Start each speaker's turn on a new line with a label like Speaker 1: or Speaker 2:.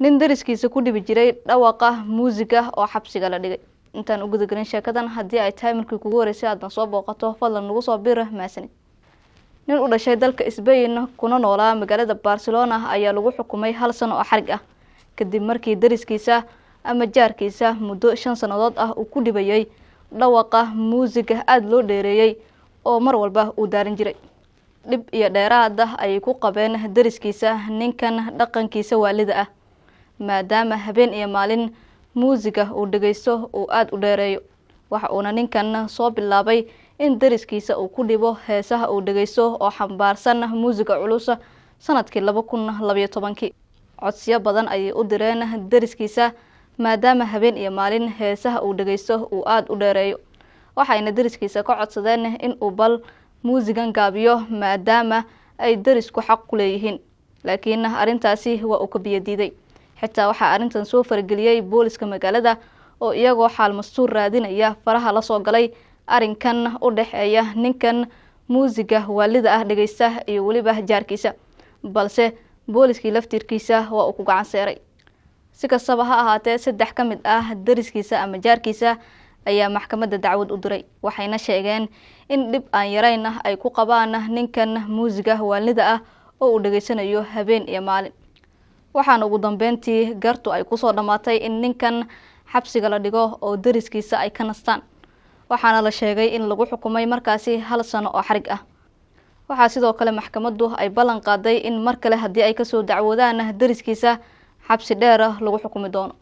Speaker 1: nin dariskiisa ku dhibi jiray dhawaqa muusiga oo xabsiga la dhigay. intaan ugu gudagalin sheekadan haddii ay tahay markii kugu horeysay aad soo booqato fadlan nagu soo bir mahadsanid. nin u dhashay dalka Spain kuna noolaa magaalada Barcelona ayaa lagu xukumay 1 sano oo xarig ah kadib markii dariskiisa ama jaarkiisa muddo 5 sanadood ah uu ku dhibayay dhawaqa muusiga aad loo dheereeyay oo mar walba uu daarin jiray. dhib iyo dheeraad ah ay ku qabeen dariskiisa ninkan dhaqankiisa waalida ah maadaama habeen iyo maalin muusiga uu dhageysto uu aad u dheereeyo. waxa uuna ninkan soo bilaabay in dariskiisa uu ku dhibo heesaha uu dhageysto oo xambaarsan muusiga culus sanadkii 2012. codsiyo badan ay u direen dariskiisa maadaama habeen iyo maalin heesaha uu dhageysto uu aad u dheereeyo. waxayna dariskiisa ka codsadeen in uu bal muusigan gaabiyo maadaama ay darisku xaq ku leeyihiin. laakiin arintaasi waa uu ka biyadiiday. xitaa waxa arintan soo fargeliyay booliska magaalada oo iyagoo xaal mastuur raadinaya faraha la soo galay arinkan u dhaxeeya ninkan muusiga waalida ah dhageysta iyo waliba jaarkiisa. balse booliskii laftirkiisa waa uu ku gacan seeray. si kastaba ha ahaatee 3 ka mid ah dariskiisa ama jaarkiisa ayaa maxkamadda dacwad u diray. waxayna sheegeen in dhib aan yarayn ay ku qabaan ninkan muusiga waalida ah oo uu dhageysanayo habeen iyo maalin. waxaan ugu dambeyntii gartu ay ku soo dhamaatay in ninkan xabsiga la dhigo oo dariskiisa ay ka nastaan. waxaana la sheegay in lagu xukumay markaasi 1 sano oo xarig ah. waxaa sidoo kale maxkamaddu ay ballan qaaday in mar kale haddii ay ka soo dacwoodaan dariskiisa xabsi dheer lagu xukumi doono.